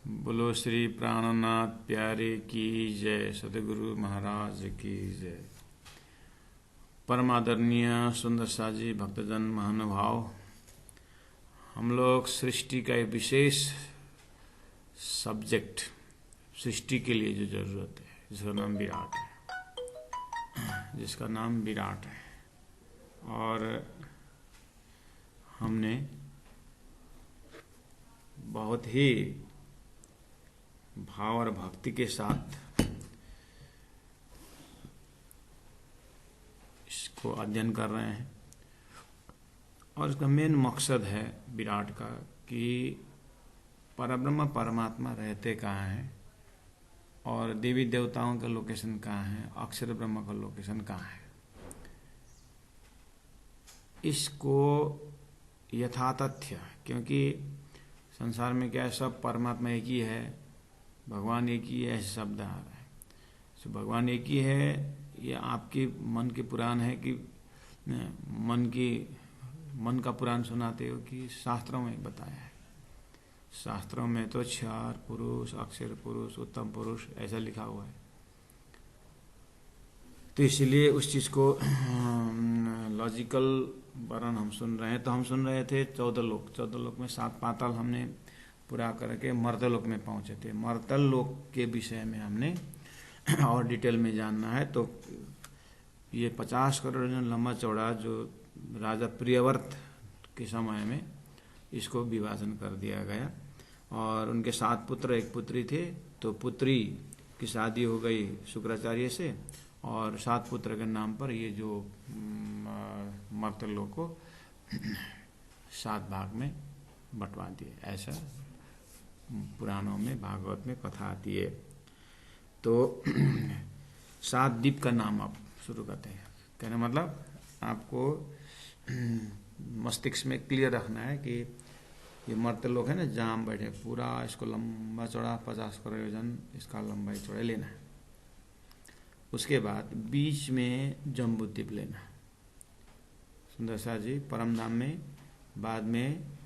बोलो श्री प्राणनाथ प्यारे की जय, सदगुरु महाराज की जय। परम आदरणीय सुंदर साजी भक्तजन महानुभाव, हम लोग सृष्टि का एक विशेष सब्जेक्ट, सृष्टि के लिए जो जरूरत है, जिसका नाम विराट है, और हमने बहुत ही भाव और भक्ति के साथ इसको अध्ययन कर रहे हैं। और इसका मेन मकसद है विराट का कि परब्रह्म परमात्मा रहते कहाँ हैं और देवी देवताओं का लोकेशन कहाँ है, अक्षर ब्रह्म का लोकेशन कहाँ है, इसको यथातथ्य, क्योंकि संसार में क्या है, सब परमात्मा एक ही है, भगवान एक ही है, ऐसे शब्द आ रहा है। तो भगवान एक ही है, ये आपके मन के पुराण है कि मन का पुराण सुनाते हो कि शास्त्रों में बताया है। शास्त्रों में तो क्षर पुरुष, अक्षर पुरुष, उत्तम पुरुष ऐसा लिखा हुआ है। तो इसलिए उस चीज को लॉजिकल वर्णन हम सुन रहे हैं। तो हम सुन रहे थे 14 लोक में 7 पाताल हमने पूरा करके मर्तलोक में पहुंचे थे। मर्तल लोक के विषय में हमने और डिटेल में जानना है। तो ये 50 करोड़ लंबा चौड़ा जो राजा प्रियव्रत के समय में इसको विभाजन कर दिया गया, और उनके 7 पुत्र 1 पुत्री थे। तो पुत्री की शादी हो गई शुक्राचार्य से, और 7 पुत्र के नाम पर ये जो मर्तल लोक को 7 भाग में बंटवा दिए, ऐसा पुराणों में भागवत में कथा आती है। तो 7 द्वीप का नाम आप शुरू करते हैं। कहने मतलब आपको मस्तिष्क में क्लियर रखना है कि ये मर्तल लोक है ना, जहाँ हम बैठे, पूरा इसको लंबा चौड़ा 50 करोड़ योजन इसका लंबाई चौड़ाई लेना है। उसके बाद बीच में जम्बू द्वीप लेना है, सुंदर सा जी परम धाम में। बाद में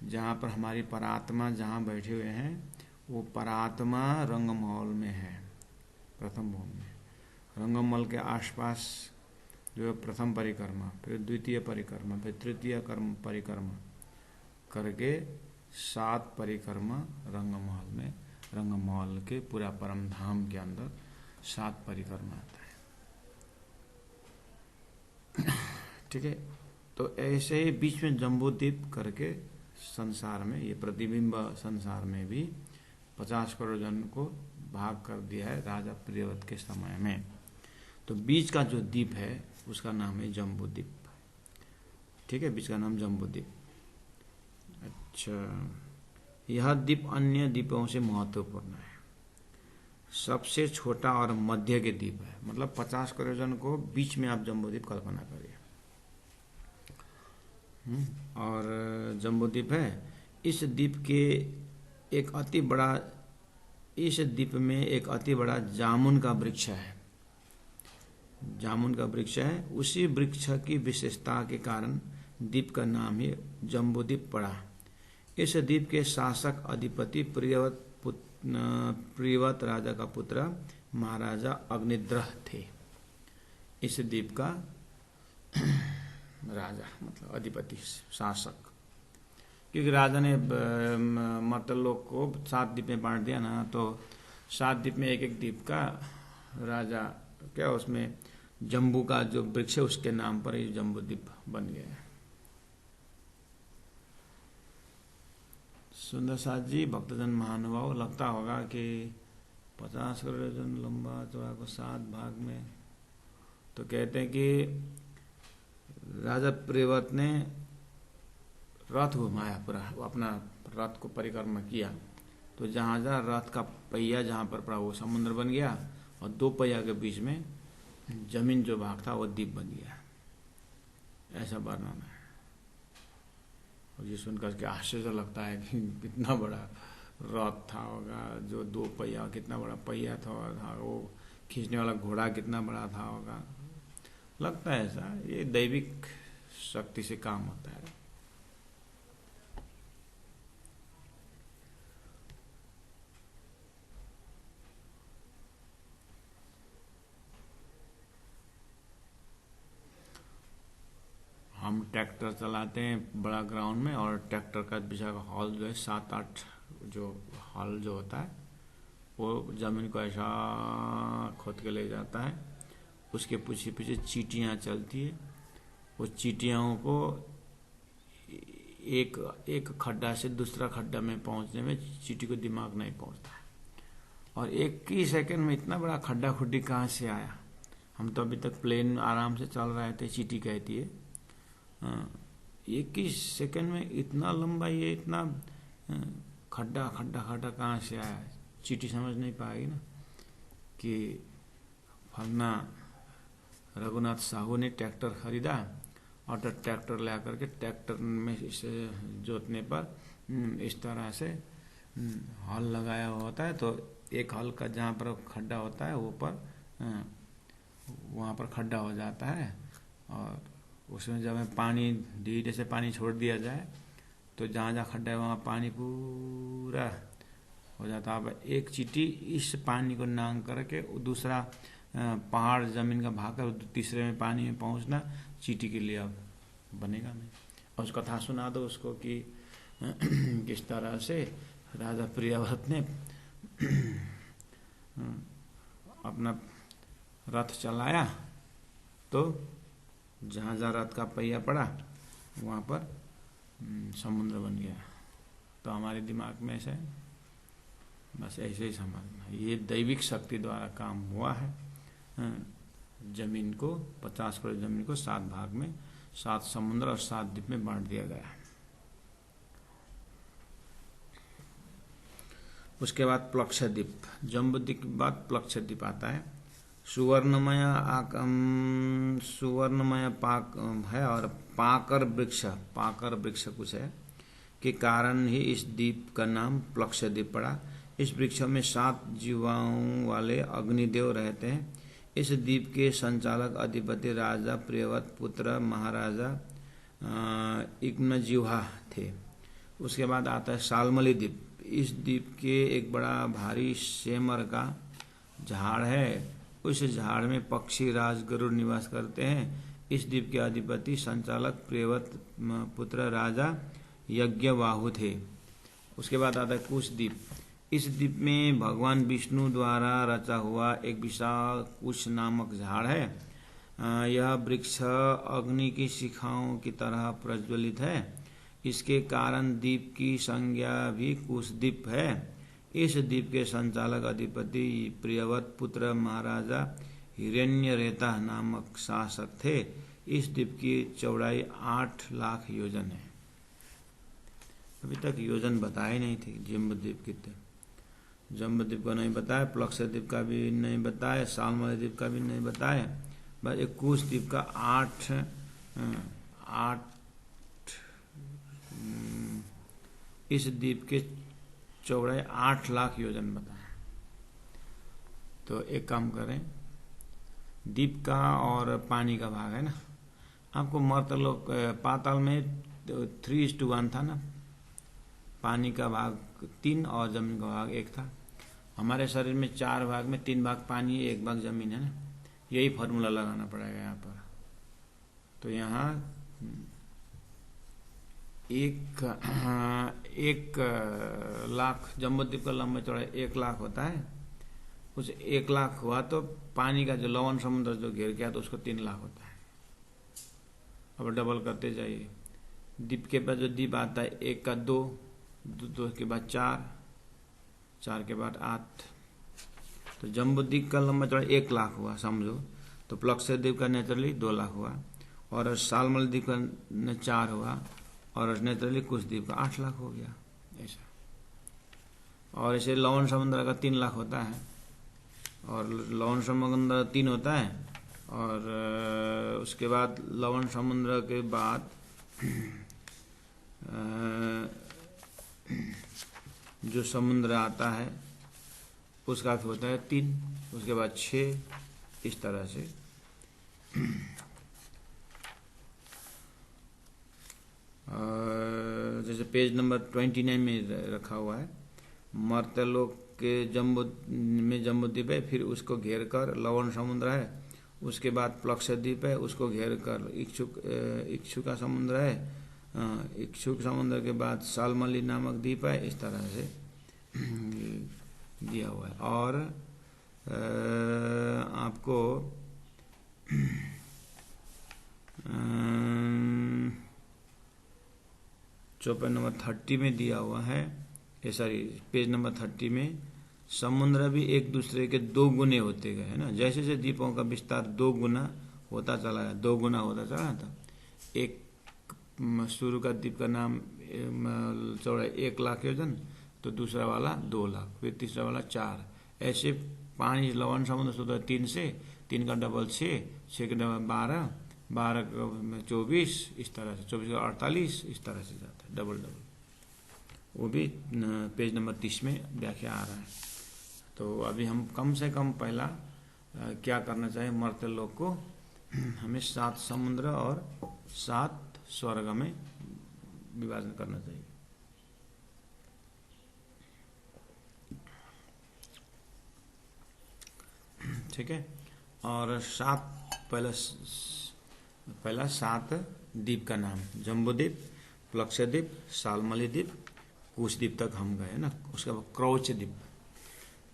जहाँ पर हमारी परात्मा जहाँ बैठे हुए हैं, वो परात्मा रंगमहल में है, प्रथम भूमि में। रंगमहल के आसपास जो है प्रथम परिक्रमा, फिर द्वितीय परिक्रमा, फिर तृतीय परिक्रमा करके 7 परिक्रमा रंगमहल में, रंगमहल के पूरा परम धाम के अंदर 7 परिक्रमा आता है। ठीक है। तो ऐसे ही बीच में जम्बूद्वीप करके संसार में, ये प्रतिबिंब संसार में भी 50 करोड़ जन को भाग कर दिया है राजा प्रियव्रत के समय में। तो बीच का जो द्वीप है उसका नाम है जम्बूद्वीप। ठीक है, बीच का नाम जम्बूद्वीप। अच्छा, यह द्वीप अन्य द्वीपों से महत्वपूर्ण है, सबसे छोटा और मध्य के द्वीप है। मतलब 50 करोड़ जन को बीच में आप जम्बूद्वीप कल्पना करिए। और जम्बूद्वीप है। इस द्वीप में एक अति बड़ा जामुन का वृक्ष है। जामुन का वृक्ष है, उसी वृक्ष की विशेषता के कारण द्वीप का नाम ही जम्बूद्वीप पड़ा। इस द्वीप के शासक अधिपति प्रियव्रत राजा का पुत्र महाराजा अग्निद्रह थे। इस द्वीप का राजा मतलब अधिपति, शासक, क्योंकि राजा ने मर्तल लोक को 7 द्वीप में बांट दिया ना, तो 7 द्वीप में एक द्वीप का राजा, क्या उसमें जम्बू का जो वृक्ष है उसके नाम पर ये जम्बू द्वीप बन गया है। सुंदर साथ जी भक्तजन महानुभाव, लगता होगा कि 50 करोड़ जन लंबा चौड़ा को 7 भाग में। तो कहते हैं कि राजा प्रियव्रत ने रथ घुमाया, पूरा अपना रथ को परिक्रमा किया। तो जहाँ जहाँ रथ का पहिया जहाँ पर पड़ा वो समुद्र बन गया, और 2 पहिया के बीच में जमीन जो भाग था वो द्वीप बन गया, ऐसा वर्णन है। और ये सुनकर के आश्चर्य लगता है कि कितना बड़ा रथ था होगा, जो 2 पहिया, कितना बड़ा पहिया था, वो खींचने वाला घोड़ा कितना बड़ा था होगा। लगता है ऐसा, ये दैविक शक्ति से काम होता है। ट्रैक्टर चलाते हैं बड़ा ग्राउंड में, और ट्रैक्टर का पीछे का हॉल जो है 7-8 जो हॉल जो होता है वो ज़मीन को ऐसा खोद के ले जाता है। उसके पीछे पीछे चींटियाँ चलती है। वो चींटियों को एक खड्डा से दूसरा खड्डा में पहुंचने में चींटी को दिमाग नहीं पहुंचता। और एक ही सेकंड में इतना बड़ा खड्डा खुड्डी कहाँ से आया। हम तो अभी तक प्लेन आराम से चल रहे थे, चींटी कहती है एक ही सेकंड में इतना लंबा, ये इतना खड्डा खड्डा खड्डा कहाँ से आया। चींटी समझ नहीं पाएगी ना कि फलना रघुनाथ साहू ने ट्रैक्टर खरीदा और ट्रैक्टर ला करके ट्रैक्टर में इसे जोतने पर इस तरह से हॉल लगाया हुआ होता है। तो एक हॉल का जहाँ पर खड्डा होता है ऊपर वहाँ पर खड्डा हो जाता है, और उसमें जब पानी धीरे से पानी छोड़ दिया जाए तो जहाँ जहाँ खड्डा है वहाँ पानी पूरा हो जाता है। अब एक चींटी इस पानी को नांग करके दूसरा पहाड़ जमीन का भाग कर तीसरे में पानी में पहुँचना चींटी के लिए अब बनेगा नहीं। और उस कथा सुना दो उसको कि किस तरह से राजा प्रियव्रत ने अपना रथ चलाया तो जहाँ जहाँ रथ का पहिया पड़ा वहाँ पर समुद्र बन गया। तो हमारे दिमाग में ऐसे बस ऐसे ही समझना, ये दैविक शक्ति द्वारा काम हुआ है। जमीन को 50 करोड़ जमीन को 7 भाग में 7 समुद्र और 7 द्वीप में बांट दिया गया। उसके बाद प्लक्षद्वीप, जम्बूद्वीप के बाद प्लक्षद्वीप आता है। सुवर्णमय पाक है और पाकर वृक्ष कुछ है के कारण ही इस द्वीप का नाम प्लक्षद्वीप पड़ा। इस वृक्ष में 7 जीवाओं वाले अग्निदेव रहते हैं। इस द्वीप के संचालक अधिपति राजा प्रियव्रत पुत्र महाराजा इग्नजिह्वा थे। उसके बाद आता है शाल्मली द्वीप। इस द्वीप के एक बड़ा भारी सेमर का झाड़ है। उस झाड़ में पक्षी राज गरुड़ निवास करते हैं। इस द्वीप के अधिपति संचालक प्रियव्रत पुत्र राजा यज्ञवाहु थे। उसके बाद आता है कुश द्वीप। इस द्वीप में भगवान विष्णु द्वारा रचा हुआ एक विशाल कुश नामक झाड़ है। यह वृक्ष अग्नि की शिखाओं की तरह प्रज्वलित है। इसके कारण द्वीप की संज्ञा भी कुशद्वीप है। इस द्वीप के संचालक अधिपति प्रियव्रत पुत्र महाराजा हिरण्यरेता नामक शासक थे। इस द्वीप की चौड़ाई 8 लाख योजन है। अभी तक योजन बताए नहीं थे। जम्बूद्वीप कितने, जम्बूद्वीप का नहीं बताया, प्लक्षद्वीप का भी नहीं बताया, शाल्मली द्वीप का भी नहीं बताया, बस एक कुश द्वीप का 8 इस द्वीप के चौड़ाई 8 लाख योजन बताया। तो एक काम करें, द्वीप का और पानी का भाग है ना, आपको मर्तलोक पाताल में 3:1 था ना, पानी का भाग 3 और जमीन का भाग 1 था। हमारे शरीर में 4 भाग में 3 भाग पानी 1 भाग जमीन है ना, यही फॉर्मूला लगाना पड़ेगा यहाँ पर। तो यहाँ 1 लाख जम्बूद्वीप का लंबा चौड़ाई 1 लाख होता है। कुछ 1 लाख हुआ तो पानी का जो लवण समुद्र जो घेर गया तो उसको 3 लाख होता है। अब डबल करते जाइए। द्वीप के बाद जो द्वीप आता है 1 का 2, 2 के बाद 4, 4 के बाद 8। तो जम्बूद्वीप का लंबा चौड़ा 1 लाख हुआ समझो। तो प्लक्षद्वीप का नेचुरली 2 लाख हुआ, और शाल्मली द्वीप का 4 हुआ, और नेचुरली कुश द्वीप का 8 लाख हो गया ऐसा। और ऐसे लवण समुद्र का 3 लाख होता है, और लवण समुद्र 3 होता है, और उसके बाद लवण समुद्र के बाद जो समुद्र आता है उसका होता है 3, उसके बाद 6, इस तरह से। जैसे पेज नंबर 29 में रखा हुआ है, मर्त्यलोक के जम्बूद्वीप है, फिर उसको घेर कर लवण समुद्र है, उसके बाद प्लक्ष द्वीप है, उसको घेर कर इक्षुका समुद्र है, इक्षुक समुद्र के बाद शाल्मली नामक द्वीप है। इस तरह से दिया हुआ है। और आपको चौपाई नंबर 30 में दिया हुआ है, सॉरी पेज नंबर 30 में, समुद्र भी एक दूसरे के 2 गुने होते गए, है ना। जैसे जैसे द्वीपों का विस्तार 2 गुना होता चला गया, 2 गुना होता चला था। एक शुरू का द्वीप का नाम चौड़ाई 1 लाख योजन, तो दूसरा वाला 2 लाख, फिर तीसरा वाला 4, ऐसे 5 लवण समुद्र सुधा 3 से, 3 का डबल 6, 6 का डबल 12, 12 का 24, इस तरह से 24 का 48, इस तरह से जाता है डबल डबल। वो भी पेज नंबर 30 में व्याख्या आ रहा है। तो अभी हम कम से कम पहला क्या करना चाहिए, मर्त्य लोक को हमें 7 समुद्र और 7 स्वर्ग में विभाजन करना चाहिए। ठीक है। और 7 पहला 7 द्वीप का नाम, जम्बूद्वीप, प्लक्षद्वीप, शाल्मली द्वीप, कुश द्वीप तक हम गए ना। उसके बाद क्रौच द्वीप,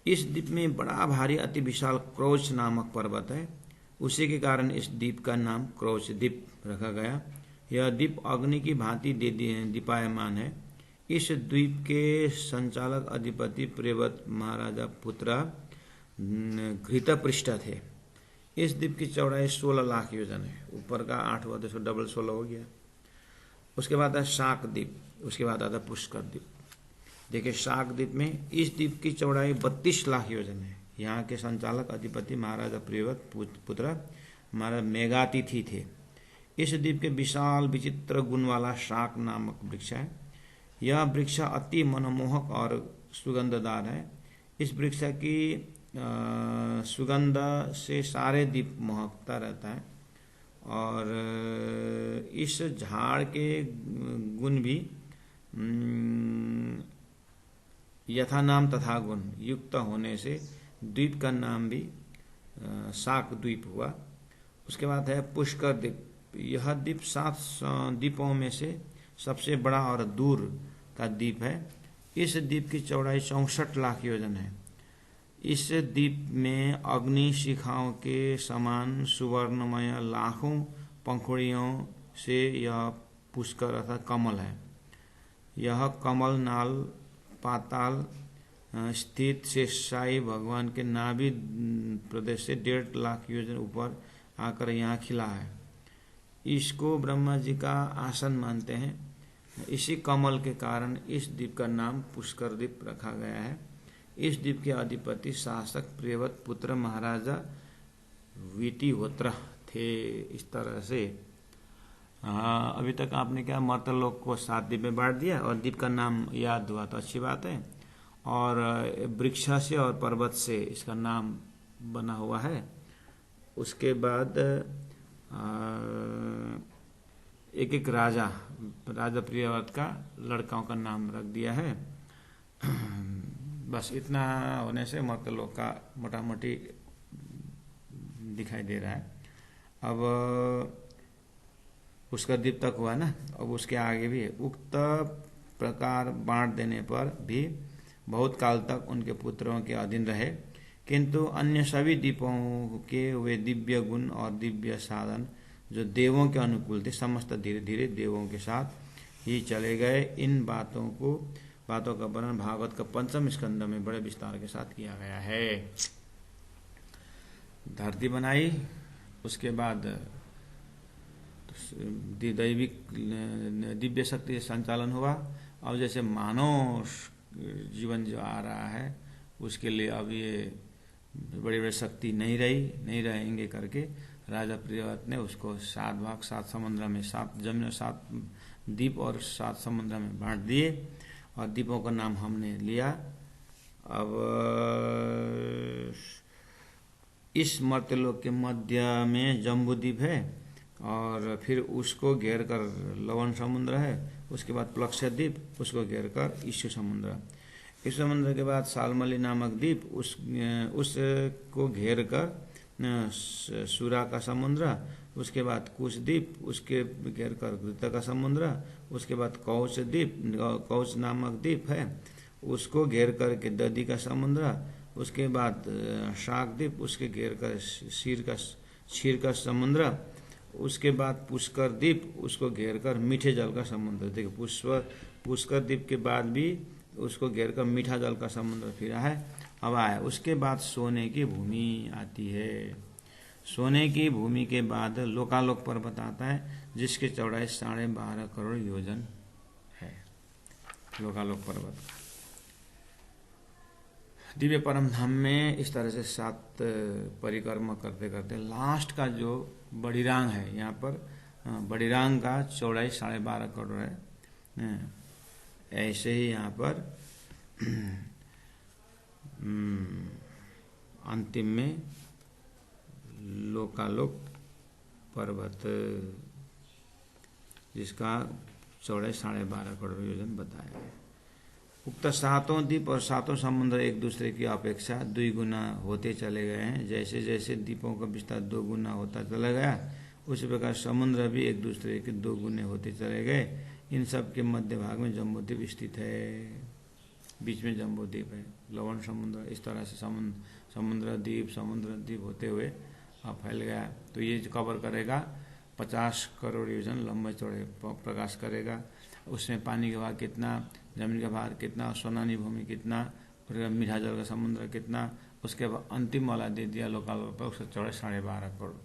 इस द्वीप में बड़ा भारी अति विशाल क्रौच नामक पर्वत है, उसी के कारण इस द्वीप का नाम क्रौच द्वीप रखा गया। यह द्वीप अग्नि की भांति दीपायमान है। इस द्वीप के संचालक अधिपति प्रेवत महाराजा पुत्र घृतपृष्ठ थे। इस द्वीप की चौड़ाई 16 लाख योजन है, ऊपर का 8 हुआ तो डबल 16 हो गया। उसके बाद है शाक द्वीप, उसके बाद आता है पुष्कर द्वीप। देखिए शाक द्वीप में, इस द्वीप की चौड़ाई 32 लाख योजन है। यहाँ के संचालक अधिपति महाराजा प्रियव्रत पुत्र महाराज मेघातिथि थे। इस द्वीप के विशाल विचित्र गुण वाला शाक नामक वृक्ष है। यह वृक्ष अति मनमोहक और सुगंधदार है। इस वृक्ष की सुगंध से सारे द्वीप महकता रहता है। और इस झाड़ के गुण भी यथा नाम तथा गुण युक्त होने से द्वीप का नाम भी शाक द्वीप हुआ। उसके बाद है पुष्कर द्वीप। यह द्वीप 7 द्वीपों में से सबसे बड़ा और दूर का द्वीप है। इस द्वीप की चौड़ाई 64 लाख योजन है। इस द्वीप में अग्नि शिखाओं के समान सुवर्णमय लाखों पंखुड़ियों से यह पुष्कर अर्थात कमल है। यह कमल नाल पाताल स्थित शेषशाही भगवान के नाभि प्रदेश से 1.5 लाख योजन ऊपर आकर यहाँ खिला है। इसको ब्रह्मा जी का आसन मानते हैं। इसी कमल के कारण इस द्वीप का नाम पुष्कर द्वीप रखा गया है। इस द्वीप के अधिपति शासक प्रियव्रत पुत्र महाराजा विटिहोत्र थे। इस तरह से अभी तक आपने क्या मर्त्यलोक को 7 द्वीप में बांट दिया और द्वीप का नाम याद हुआ तो अच्छी बात है। और वृक्ष से और पर्वत से इसका नाम बना हुआ है। उसके बाद एक एक राजा प्रियव्रत का लड़काओं का नाम रख दिया है। बस इतना होने से मर्त्यलोक का मोटा मोटी दिखाई दे रहा है। अब उसका द्वीप तक हुआ ना, अब उसके आगे भी उक्त प्रकार बांट देने पर भी बहुत काल तक उनके पुत्रों के अधीन रहे, किंतु अन्य सभी द्वीपों के वे दिव्य गुण और दिव्य साधन जो देवों के अनुकूल थे समस्त धीरे धीरे देवों के साथ ही चले गए। इन बातों का वर्णन भागवत का 5वें स्कंद में बड़े विस्तार के साथ किया गया है। धरती बनाई, उसके बाद दैविक दिव्य शक्ति से संचालन हुआ। अब जैसे मानव जीवन जो आ रहा है उसके लिए अब ये बड़ी बड़ी शक्ति नहीं रहेंगे करके राजा प्रियव्रत ने उसको 7 भाग 7 समुद्र में 7 जमीन 7 द्वीप और 7 समुद्र में बांट दिए और द्वीपों का नाम हमने लिया। अब इस मर्त्यलोक के मध्य में जम्बूद्वीप है और फिर उसको घेर कर लवण समुद्र है। उसके बाद प्लक्षद्वीप, उसको घेर कर ईशु समुद्र। इस समुद्र के बाद शाल्मली नामक द्वीप, उसको घेर कर सूरा का समुद्र, उसके बाद कुश द्वीप, उसके घेर कर घृत का समुद्र, उसके बाद कौच द्वीप, कौच नामक द्वीप है, उसको घेर कर के दधी का समुद्र, उसके बाद शाक द्वीप, उसके घेर कर क्षीर का समुद्र, उसके बाद पुष्कर द्वीप, उसको घेर कर मीठे जल का समुद्र। देखिए पुष्कर द्वीप के बाद भी उसको घेर कर मीठा जल का समुद्र फिरा है, हवा है। उसके बाद सोने की भूमि आती है। सोने की भूमि के बाद लोकालोक पर्वत आता है, जिसकी चौड़ाई 12.5 करोड़ योजन है। लोकालोक पर्वत दिव्य परम धाम में इस तरह से 7 परिक्रमा करते करते लास्ट का जो बड़ीरांग है, यहाँ पर बड़ीरांग का चौड़ाई 12.5 करोड़ है। ऐसे ही यहाँ पर अंतिम में लोकालोक पर्वत, जिसका चौड़ाई 12.5 करोड़ योजन बताया है। उक्त 7 द्वीप और 7 समुद्र एक दूसरे की अपेक्षा 2 गुना होते चले गए हैं। जैसे जैसे द्वीपों का विस्तार 2 गुना होता चला गया, उसी प्रकार समुद्र भी एक दूसरे के 2 गुने होते चले गए। इन सब के मध्य भाग में जम्बूद्वीप स्थित है। बीच में जम्बूद्वीप है, लवण समुद्र। इस तरह से समुद्र द्वीप होते हुए फैल गया। तो ये कवर करेगा 50 करोड़ योजन लंबे चौड़े प्रकाश करेगा। उसमें पानी का भार कितना, जमीन का भार कितना, सोनानी भूमि कितना, और मीठा जल का समुद्र कितना। उसके बाद अंतिम वाला दे दिया लोकालोक पर, उसका चौड़ाई 12.5 करोड़।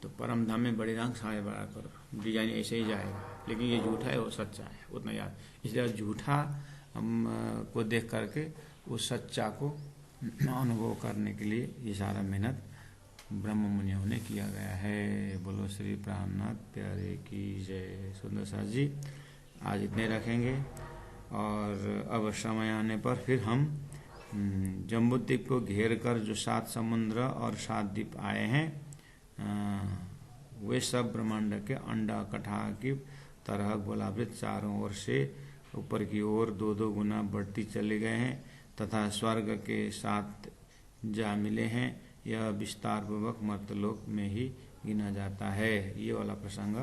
तो परम धाम में बड़ीरांग 12.5 करोड़। डिजाइन ऐसे ही जाएगा, लेकिन ये झूठा है वो सच्चा है, उतना याद। इसलिए झूठा हम को देख करके उस सच्चा को अनुभव करने के लिए ये सारा मेहनत ब्रह्म मुनियों ने किया गया है। बोलो श्री प्राणनाथ प्यारे की जय। सुंदर साथ जी आज इतने रखेंगे, और अब समय आने पर फिर हम जम्बूद्वीप को घेर कर जो 7 समुद्र और 7 द्वीप आए हैं, वे सब ब्रह्मांड के अंडा कठा की तरह गोलावृत चारों ओर से ऊपर की ओर 2-2 गुना बढ़ती चले गए हैं, तथा स्वर्ग के साथ जा मिले हैं। यह विस्तार पूर्वक मर्तलोक में ही गिना जाता है। ये वाला प्रसंग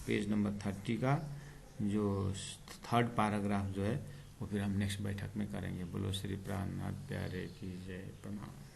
पेज नंबर 30 का जो 3rd पैराग्राफ जो है, वो फिर हम नेक्स्ट बैठक में करेंगे। बोलो श्री प्राणनाथ प्यारे की जय। प्रणाम।